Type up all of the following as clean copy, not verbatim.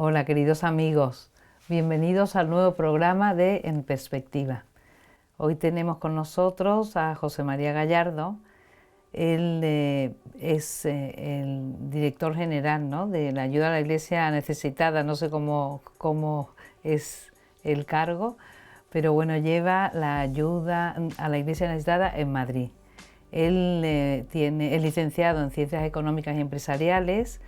Hola queridos amigos, bienvenidos al nuevo programa de En Perspectiva. Hoy tenemos con nosotros a José María Gallardo. Él es el director general, ¿no?, de la ayuda a la Iglesia necesitada. No sé cómo es el cargo, pero bueno, lleva la ayuda a la Iglesia necesitada en Madrid. Él es licenciado en Ciencias Económicas y Empresariales,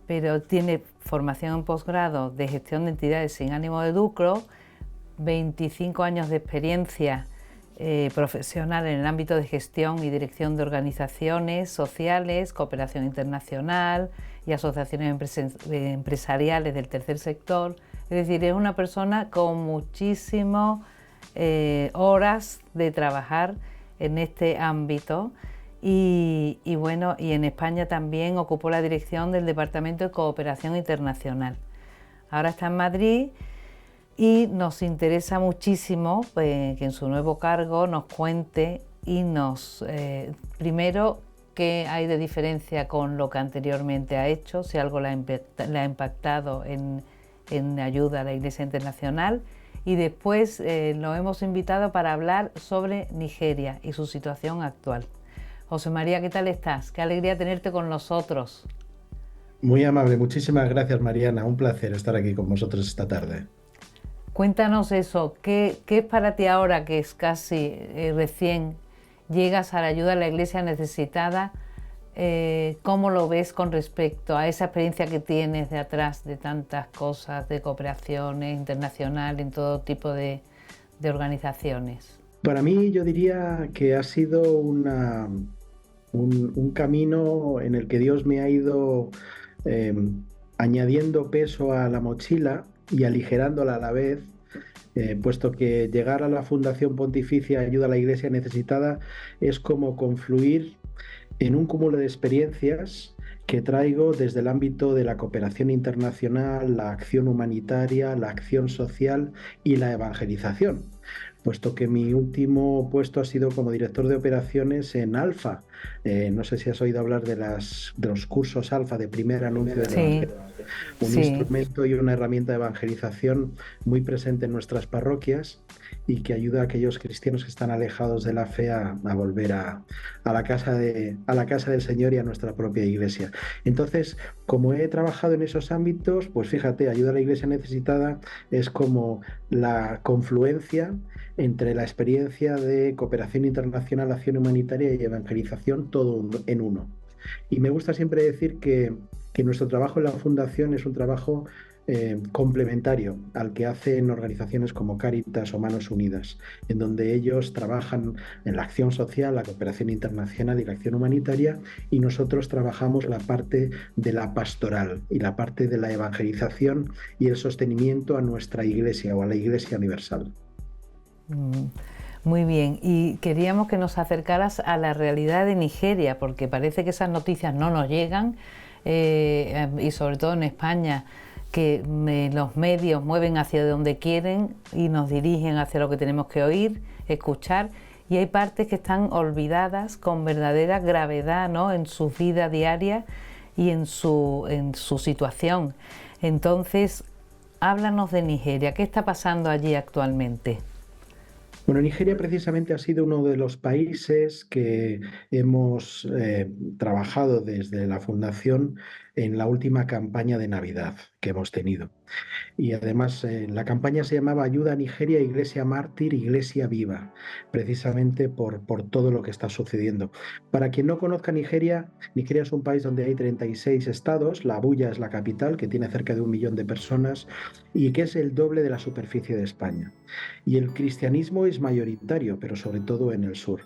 pero tiene formación en posgrado de gestión de entidades sin ánimo de lucro, 25 años de experiencia profesional en el ámbito de gestión y dirección de organizaciones sociales, cooperación internacional y asociaciones empresariales del tercer sector. Es decir, es una persona con muchísimas horas de trabajar en este ámbito. Y bueno, y en España también ocupó la dirección del Departamento de Cooperación Internacional. Ahora está en Madrid y nos interesa muchísimo que en su nuevo cargo nos cuente y primero, qué hay de diferencia con lo que anteriormente ha hecho, si algo le ha impactado en ayuda a la Iglesia Internacional, y después lo hemos invitado para hablar sobre Nigeria y su situación actual. José María, ¿qué tal estás? Qué alegría tenerte con nosotros. Muy amable, muchísimas gracias, Mariana. Un placer estar aquí con vosotros esta tarde. Cuéntanos eso, ¿qué es para ti ahora que es casi recién llegas a la ayuda a la Iglesia necesitada? ¿Cómo lo ves con respecto a esa experiencia que tienes de atrás de tantas cosas, de cooperaciones internacional en todo tipo de organizaciones? Para mí, yo diría que ha sido un camino en el que Dios me ha ido eh, añadiendo peso a la mochila y aligerándola a la vez, puesto que llegar a la Fundación Pontificia Ayuda a la Iglesia Necesitada es como confluir en un cúmulo de experiencias que traigo desde el ámbito de la cooperación internacional, la acción humanitaria, la acción social y la evangelización, puesto que mi último puesto ha sido como director de operaciones en Alfa. No sé si has oído hablar de los cursos Alfa de primer anuncio del Sí, Evangelio, un sí. instrumento y una herramienta de evangelización muy presente en nuestras parroquias y que ayuda a aquellos cristianos que están alejados de la fe a volver a a la casa del Señor y a nuestra propia iglesia. Entonces, como he trabajado en esos ámbitos, pues fíjate, ayuda a la iglesia necesitada es como la confluencia entre la experiencia de cooperación internacional, acción humanitaria y evangelización, todo en uno. Y me gusta siempre decir que nuestro trabajo en la Fundación es un trabajo complementario al que hacen organizaciones como Cáritas o Manos Unidas, en donde ellos trabajan en la acción social, la cooperación internacional y la acción humanitaria, y nosotros trabajamos la parte de la pastoral y la parte de la evangelización y el sostenimiento a nuestra iglesia o a la Iglesia Universal. Muy bien, y queríamos que nos acercaras a la realidad de Nigeria, porque parece que esas noticias no nos llegan, y sobre todo en España, que los medios mueven hacia donde quieren y nos dirigen hacia lo que tenemos que oír, escuchar, y hay partes que están olvidadas con verdadera gravedad, ¿no?, en su vida diaria y en su situación. Entonces, háblanos de Nigeria, ¿qué está pasando allí actualmente? Bueno, Nigeria precisamente ha sido uno de los países que hemos trabajado desde la Fundación en la última campaña de Navidad que hemos tenido. Y además la campaña se llamaba Ayuda a Nigeria, Iglesia Mártir, Iglesia Viva, precisamente por todo lo que está sucediendo. Para quien no conozca Nigeria, Nigeria es un país donde hay 36 estados, la Abuya es la capital, que tiene cerca de 1 millón de personas y que es el doble de la superficie de España. Y el cristianismo es mayoritario, pero sobre todo en el sur.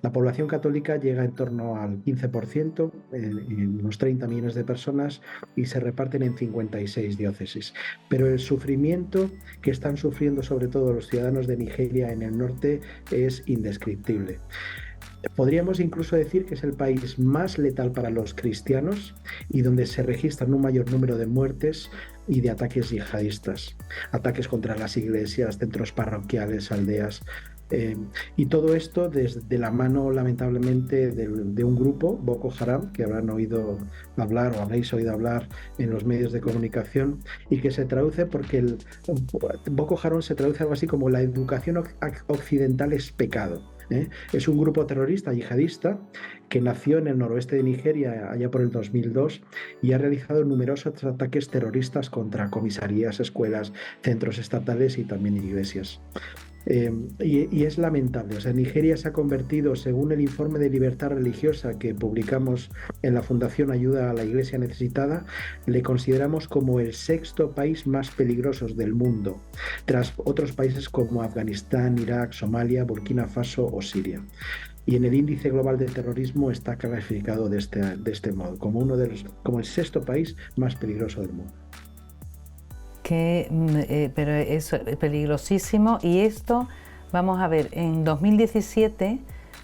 La población católica llega en torno al 15%, en unos 30 millones de personas, y se reparten en 56 diócesis. Pero el sufrimiento que están sufriendo sobre todo los ciudadanos de Nigeria en el norte es indescriptible. Podríamos incluso decir que es el país más letal para los cristianos y donde se registran un mayor número de muertes y de ataques yihadistas, ataques contra las iglesias, centros parroquiales, aldeas. Eh, y todo esto desde la mano, lamentablemente, de un grupo, Boko Haram, que habrán oído hablar o habréis oído hablar en los medios de comunicación, y que se traduce porque Boko Haram se traduce algo así como la educación occidental es pecado. ¿Eh? Es un grupo terrorista yihadista que nació en el noroeste de Nigeria allá por el 2002 y ha realizado numerosos ataques terroristas contra comisarías, escuelas, centros estatales y también iglesias. Y es lamentable. O sea, Nigeria se ha convertido, según el informe de libertad religiosa que publicamos en la Fundación Ayuda a la Iglesia Necesitada, le consideramos como el sexto país más peligroso del mundo, tras otros países como Afganistán, Irak, Somalia, Burkina Faso o Siria. Y en el índice global de terrorismo está calificado de este modo, como como el sexto país más peligroso del mundo. Pero es peligrosísimo. Y esto, vamos a ver, en 2017,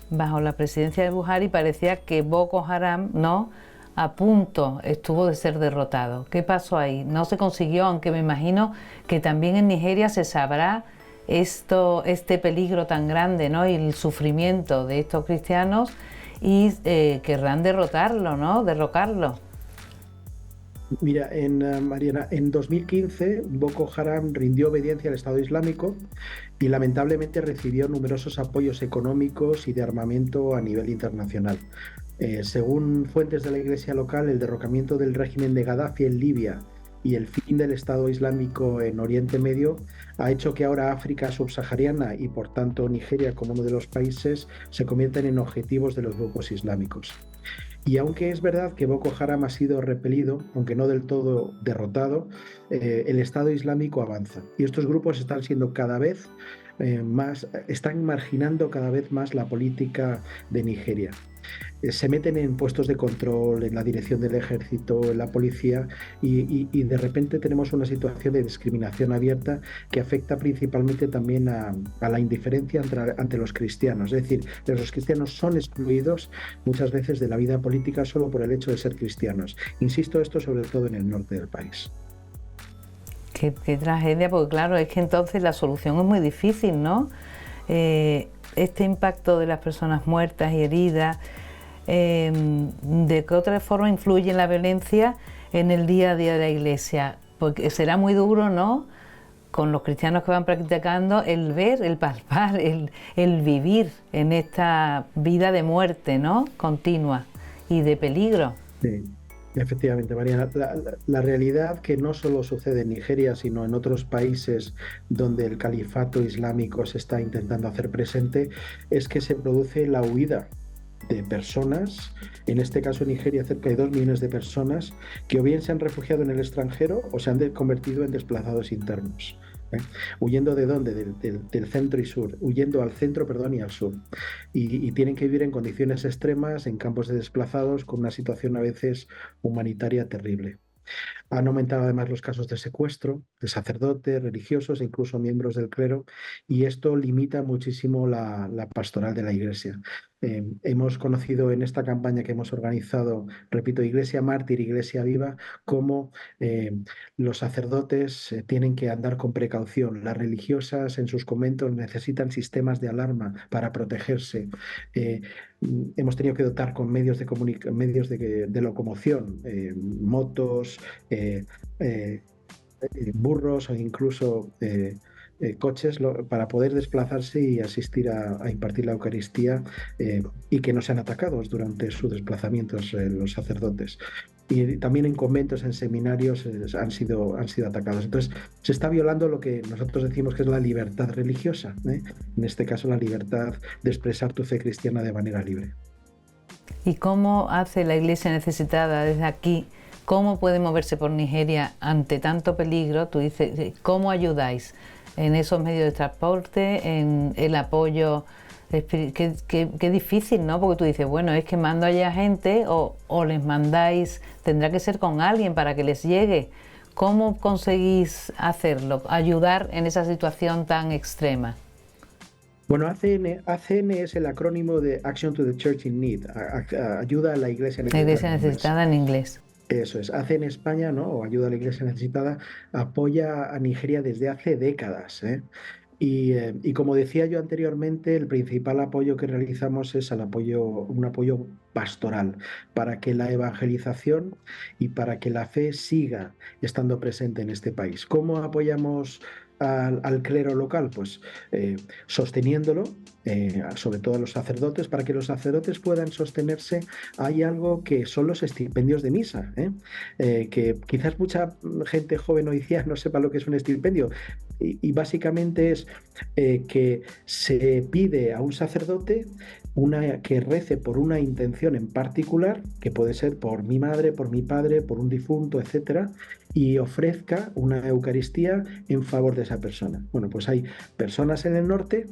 bajo la presidencia de Buhari, parecía que Boko Haram, ¿no?, a punto estuvo de ser derrotado. ¿Qué pasó ahí? No se consiguió, aunque me imagino que también en Nigeria se sabrá este peligro tan grande, ¿no?, y el sufrimiento de estos cristianos, y querrán derrotarlo, ¿no?, derrocarlo. Mira, Mariana, en 2015 Boko Haram rindió obediencia al Estado Islámico y lamentablemente recibió numerosos apoyos económicos y de armamento a nivel internacional. Según fuentes de la iglesia local, el derrocamiento del régimen de Gaddafi en Libia y el fin del Estado Islámico en Oriente Medio ha hecho que ahora África subsahariana y por tanto Nigeria como uno de los países se conviertan en objetivos de los grupos islámicos. Y aunque es verdad que Boko Haram ha sido repelido, aunque no del todo derrotado, el Estado Islámico avanza. Y estos grupos están siendo cada vez están marginando cada vez más la política de Nigeria. Se meten en puestos de control, en la dirección del ejército, en la policía, y de repente tenemos una situación de discriminación abierta que afecta principalmente también a la indiferencia ante los cristianos. Es decir, los cristianos son excluidos muchas veces de la vida política solo por el hecho de ser cristianos. Insisto, esto sobre todo en el norte del país. Qué tragedia, porque claro, es que entonces la solución es muy difícil, ¿no? Este impacto de las personas muertas y heridas, ¿de qué otra forma influye la violencia en el día a día de la Iglesia? Porque será muy duro, ¿no?, con los cristianos que van practicando, el ver, el palpar, el vivir en esta vida de muerte, ¿no?, continua y de peligro. Sí. Efectivamente, Mariana, la realidad que no solo sucede en Nigeria, sino en otros países donde el califato islámico se está intentando hacer presente, es que se produce la huida de personas, en este caso en Nigeria cerca de 2 millones de personas, que o bien se han refugiado en el extranjero o se han convertido en desplazados internos. ¿Huyendo de dónde? Del centro y sur, huyendo al centro, perdón, y al sur. Y tienen que vivir en condiciones extremas, en campos de desplazados, con una situación a veces humanitaria terrible. Han aumentado además los casos de secuestro de sacerdotes, religiosos e incluso miembros del clero, y esto limita muchísimo la pastoral de la Iglesia. Hemos conocido en esta campaña que hemos organizado, repito, Iglesia Mártir, Iglesia Viva, cómo los sacerdotes tienen que andar con precaución. Las religiosas en sus conventos necesitan sistemas de alarma para protegerse. Eh, Hemos tenido que dotar con medios de locomoción, motos, burros o incluso coches para poder desplazarse y asistir a impartir la Eucaristía, y que no sean atacados durante sus desplazamientos los sacerdotes. Y también en conventos, en seminarios han sido atacados. Entonces se está violando lo que nosotros decimos que es la libertad religiosa, ¿eh? En este caso la libertad de expresar tu fe cristiana de manera libre. ¿Y cómo hace la Iglesia Necesitada desde aquí? ¿Cómo puede moverse por Nigeria ante tanto peligro? Tú dices, ¿cómo ayudáis en esos medios de transporte, en el apoyo? Qué difícil, ¿no? Porque tú dices, bueno, es que mando allá gente o les mandáis, tendrá que ser con alguien para que les llegue. ¿Cómo conseguís hacerlo, ayudar en esa situación tan extrema? Bueno, ACN es el acrónimo de Action to the Church in Need, ayuda a la iglesia La necesitada Iglesia en inglés. Necesitada en inglés. Eso es, ACN España, ¿no? O Ayuda a la Iglesia Necesitada, apoya a Nigeria desde hace décadas, ¿eh? Y como decía yo anteriormente, el principal apoyo que realizamos es un apoyo pastoral para que la evangelización y para que la fe siga estando presente en este país. ¿Cómo apoyamos al clero local? Pues sosteniéndolo, sobre todo a los sacerdotes, para que los sacerdotes puedan sostenerse. Hay algo que son los estipendios de misa, que quizás mucha gente joven hoy día no sepa lo que es un estipendio. Y básicamente es que se pide a un sacerdote que rece por una intención en particular, que puede ser por mi madre, por mi padre, por un difunto, etcétera, y ofrezca una Eucaristía en favor de esa persona. Bueno, pues hay personas en el norte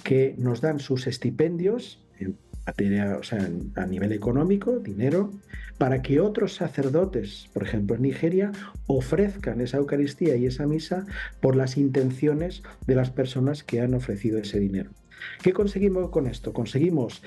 que nos dan sus estipendios en materia, o sea, a nivel económico, dinero, para que otros sacerdotes, por ejemplo en Nigeria, ofrezcan esa Eucaristía y esa misa por las intenciones de las personas que han ofrecido ese dinero. ¿Qué conseguimos con esto? Conseguimos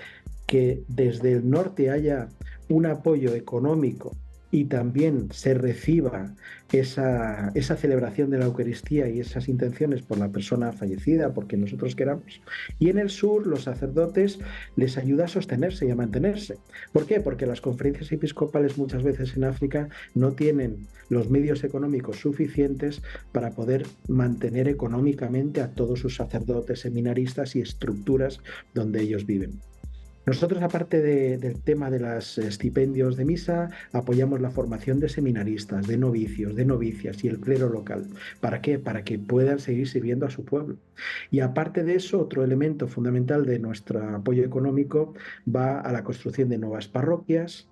que desde el norte haya un apoyo económico y también se reciba esa celebración de la Eucaristía y esas intenciones por la persona fallecida, porque nosotros queramos. Y en el sur, los sacerdotes les ayuda a sostenerse y a mantenerse. ¿Por qué? Porque las conferencias episcopales muchas veces en África no tienen los medios económicos suficientes para poder mantener económicamente a todos sus sacerdotes, seminaristas y estructuras donde ellos viven. Nosotros, aparte del tema de los estipendios de misa, apoyamos la formación de seminaristas, de novicios, de novicias y el clero local. ¿Para qué? Para que puedan seguir sirviendo a su pueblo. Y aparte de eso, otro elemento fundamental de nuestro apoyo económico va a la construcción de nuevas parroquias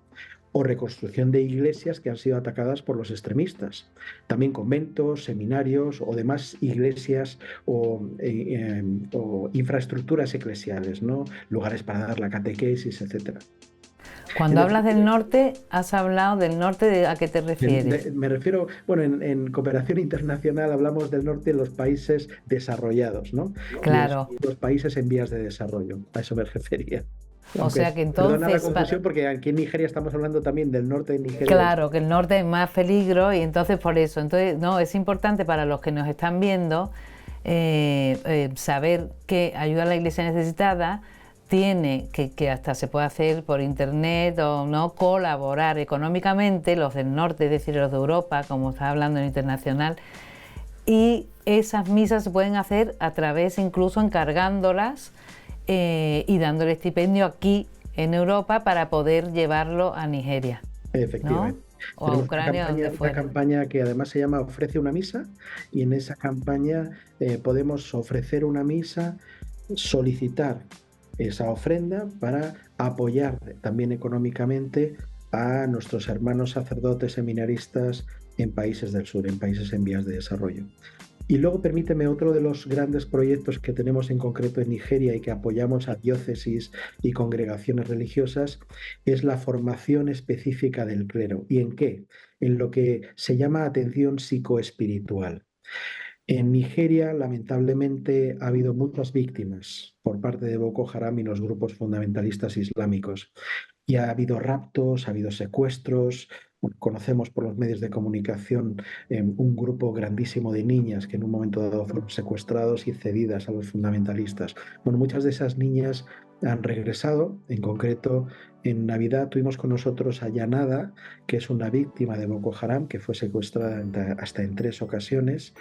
o reconstrucción de iglesias que han sido atacadas por los extremistas. También conventos, seminarios o demás iglesias o infraestructuras eclesiales, ¿no? Lugares para dar la catequesis, etc. Cuando hablas del norte, has hablado del norte, ¿a qué te refieres? Me refiero, bueno, en cooperación internacional hablamos del norte de los países desarrollados, ¿no? Claro. Los países en vías de desarrollo, a eso me refería. O sea que Perdona la entonces, confusión porque aquí en Nigeria estamos hablando también del norte de Nigeria. claro, que el norte es más peligro y entonces por eso. Entonces, no, es importante para los que nos están viendo saber que ayuda a la Iglesia necesitada tiene que hasta se puede hacer por internet o no colaborar económicamente, los del norte, es decir, los de Europa, como está hablando en internacional, y esas misas se pueden hacer a través, incluso encargándolas y dándole estipendio aquí en Europa para poder llevarlo a Nigeria. Efectivamente. ¿No? O a Ucrania, donde fuera. Una campaña que además se llama Ofrece una misa, y en esa campaña podemos ofrecer una misa, solicitar esa ofrenda para apoyar también económicamente a nuestros hermanos sacerdotes seminaristas en países del sur, en países en vías de desarrollo. Y luego permíteme otro de los grandes proyectos que tenemos en concreto en Nigeria y que apoyamos a diócesis y congregaciones religiosas, es la formación específica del clero. ¿Y en qué? En lo que se llama atención psicoespiritual. En Nigeria, lamentablemente, ha habido muchas víctimas por parte de Boko Haram y los grupos fundamentalistas islámicos. Y ha habido raptos, ha habido secuestros. Conocemos por los medios de comunicación un grupo grandísimo de niñas que en un momento dado fueron secuestrados y cedidas a los fundamentalistas. Bueno, muchas de esas niñas han regresado. En concreto, en Navidad tuvimos con nosotros a Yanada, que es una víctima de Boko Haram, que fue secuestrada hasta en 3 ocasiones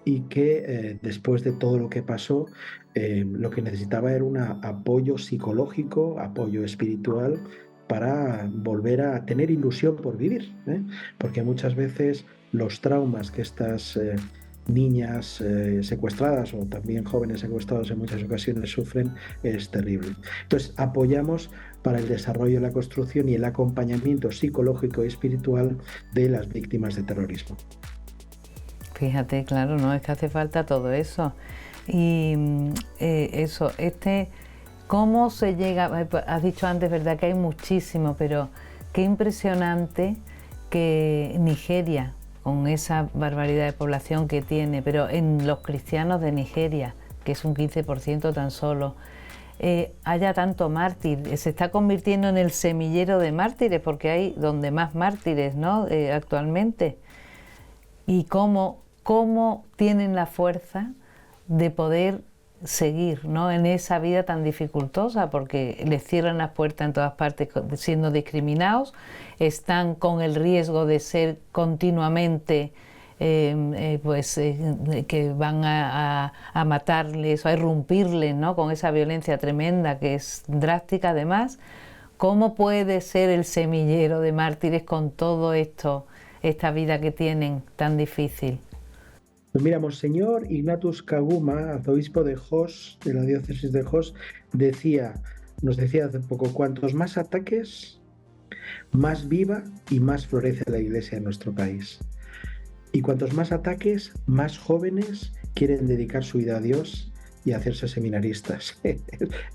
y que después de todo lo que pasó, lo que necesitaba era un apoyo psicológico, apoyo espiritual para volver a tener ilusión por vivir, ¿eh? Porque muchas veces los traumas que estas niñas secuestradas o también jóvenes secuestrados en muchas ocasiones sufren es terrible. Entonces apoyamos para el desarrollo, la construcción y el acompañamiento psicológico y espiritual de las víctimas de terrorismo. Fíjate, claro, no, es que hace falta todo eso. Y ¿cómo se llega? Has dicho antes, ¿verdad?, que hay muchísimo, pero qué impresionante que Nigeria, con esa barbaridad de población que tiene, pero en los cristianos de Nigeria, que es un 15% tan solo, haya tanto mártir. Se está convirtiendo en el semillero de mártires, porque hay donde más mártires, ¿no?, actualmente. Y cómo tienen la fuerza de poder seguir, ¿no?, en esa vida tan dificultosa, porque les cierran las puertas en todas partes siendo discriminados, están con el riesgo de ser continuamente que van a matarles o a irrumpirles, ¿no?, con esa violencia tremenda que es drástica además. ¿Cómo puede ser el semillero de mártires con todo esto, esta vida que tienen tan difícil? Pues mira, Monseñor Ignatius Kaguma, arzobispo de Jos, de la diócesis de Jos, nos decía hace poco, cuantos más ataques, más viva y más florece la Iglesia en nuestro país. Y cuantos más ataques, más jóvenes quieren dedicar su vida a Dios y hacerse seminaristas.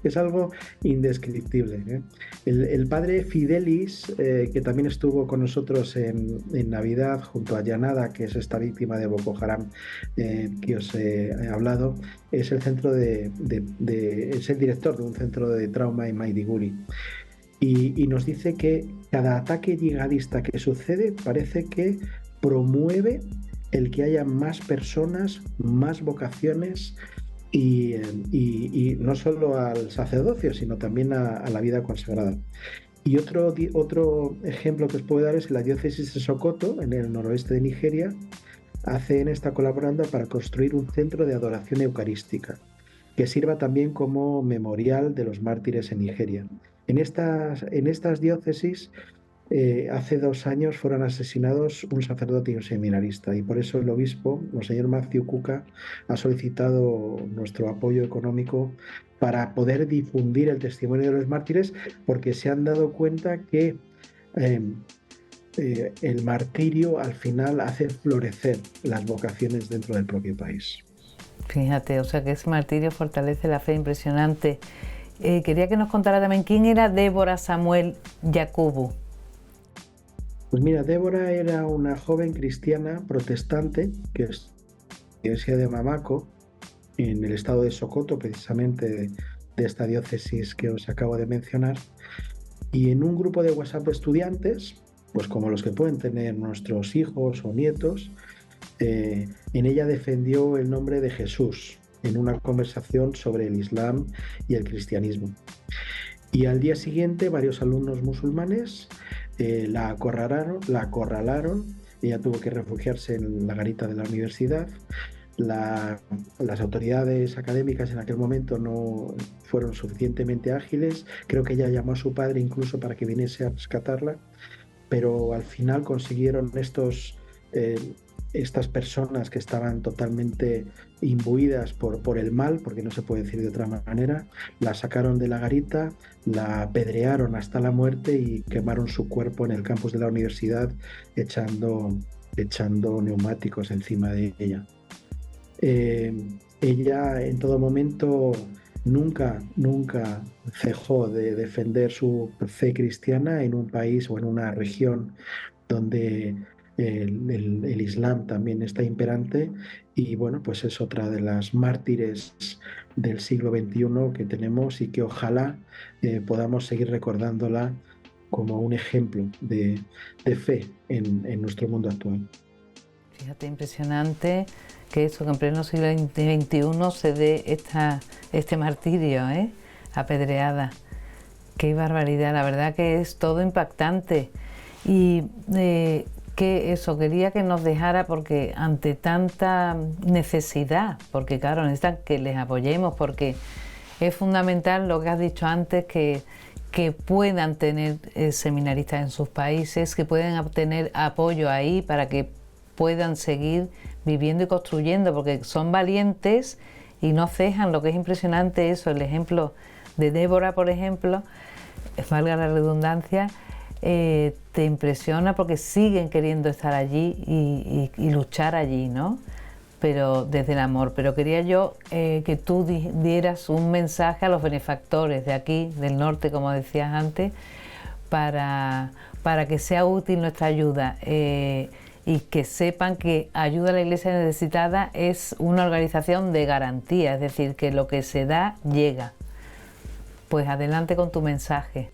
Es algo indescriptible, ¿eh? El padre Fidelis, que también estuvo con nosotros en Navidad junto a Yanada, que es esta víctima de Boko Haram que os he hablado, es el es el director de un centro de trauma en Maiduguri. Y nos dice que cada ataque yihadista que sucede parece que promueve el que haya más personas, más vocaciones y no solo al sacerdocio, sino también a la vida consagrada. Y otro ejemplo que os puedo dar es la diócesis de Sokoto, en el noroeste de Nigeria, está colaborando para construir un centro de adoración eucarística que sirva también como memorial de los mártires en Nigeria. En estas diócesis, hace 2 años fueron asesinados un sacerdote y un seminarista, y por eso el obispo, Monseñor Matthew Kuka, ha solicitado nuestro apoyo económico para poder difundir el testimonio de los mártires, porque se han dado cuenta que el martirio al final hace florecer las vocaciones dentro del propio país. Fíjate, o sea que ese martirio fortalece la fe, impresionante. Quería que nos contara también quién era Débora Samuel Yakubu. Pues mira, Débora era una joven cristiana protestante que es de la Iglesia de Bamako, en el estado de Sokoto, precisamente de esta diócesis que os acabo de mencionar, y en un grupo de WhatsApp de estudiantes, pues como los que pueden tener nuestros hijos o nietos, en ella defendió el nombre de Jesús en una conversación sobre el Islam y el cristianismo. Y al día siguiente varios alumnos musulmanes la acorralaron, ella tuvo que refugiarse en la garita de la universidad. Las autoridades académicas en aquel momento no fueron suficientemente ágiles, creo que ella llamó a su padre incluso para que viniese a rescatarla, pero al final consiguieron estas personas que estaban totalmente imbuidas por el mal, porque no se puede decir de otra manera, la sacaron de la garita, la apedrearon hasta la muerte y quemaron su cuerpo en el campus de la universidad echando neumáticos encima de ella. Ella en todo momento nunca cejó de defender su fe cristiana en un país o en una región donde el Islam también está imperante, y bueno, pues es otra de las mártires del siglo XXI que tenemos y que ojalá podamos seguir recordándola como un ejemplo de fe en nuestro mundo actual. Fíjate, impresionante que eso, que en pleno siglo XXI se dé este martirio, apedreada. Qué barbaridad, la verdad que es todo impactante. Y quería que nos dejara, porque ante tanta necesidad, porque claro, necesitan que les apoyemos, porque es fundamental lo que has dicho antes, que puedan tener seminaristas en sus países, que puedan obtener apoyo ahí para que puedan seguir viviendo y construyendo, porque son valientes y no cejan. Lo que es impresionante eso, el ejemplo de Débora, por ejemplo, valga la redundancia, te impresiona porque siguen queriendo estar allí y luchar allí, ¿no? Pero desde el amor. Pero quería yo que tú dieras un mensaje a los benefactores de aquí, del norte, como decías antes, para que sea útil nuestra ayuda y que sepan que Ayuda a la Iglesia Necesitada es una organización de garantía, es decir, que lo que se da llega. Pues adelante con tu mensaje.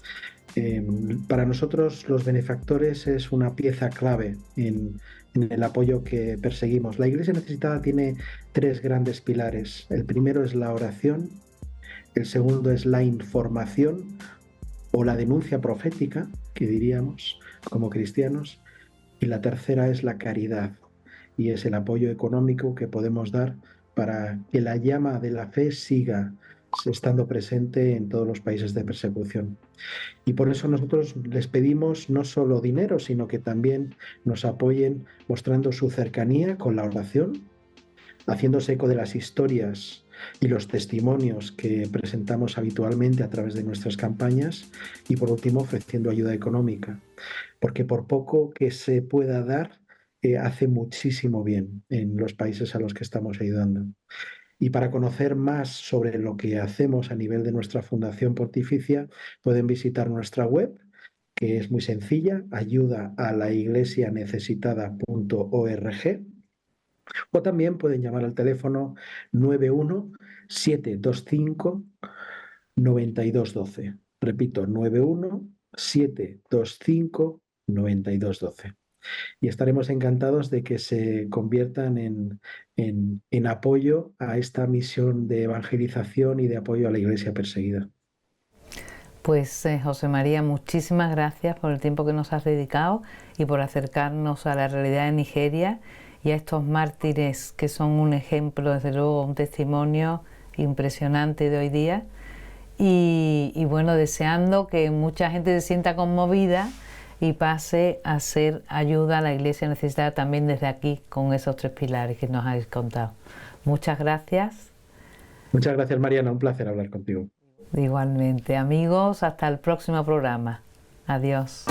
Para nosotros los benefactores es una pieza clave en en el apoyo que perseguimos. La Iglesia Necesitada tiene tres grandes pilares. El primero es la oración, el segundo es la información o la denuncia profética, que diríamos como cristianos, y la tercera es la caridad, y es el apoyo económico que podemos dar para que la llama de la fe siga estando presente en todos los países de persecución. Y por eso nosotros les pedimos no solo dinero, sino que también nos apoyen mostrando su cercanía con la oración, haciéndose eco de las historias y los testimonios que presentamos habitualmente a través de nuestras campañas y por último ofreciendo ayuda económica, porque por poco que se pueda dar, hace muchísimo bien en los países a los que estamos ayudando. Y para conocer más sobre lo que hacemos a nivel de nuestra Fundación Pontificia, pueden visitar nuestra web, que es muy sencilla, ayudaalaiglesianecesitada.org, o también pueden llamar al teléfono 91-725-9212. Repito, 91-725-9212. Y estaremos encantados de que se conviertan en apoyo a esta misión de evangelización y de apoyo a la iglesia perseguida. Pues José María, muchísimas gracias por el tiempo que nos has dedicado y por acercarnos a la realidad de Nigeria y a estos mártires que son un ejemplo, desde luego, un testimonio impresionante de hoy día. Y bueno, deseando que mucha gente se sienta conmovida y pase a ser ayuda a la Iglesia Necesitada también desde aquí, con esos tres pilares que nos habéis contado. Muchas gracias. Muchas gracias, Mariana. Un placer hablar contigo. Igualmente, amigos, hasta el próximo programa. Adiós.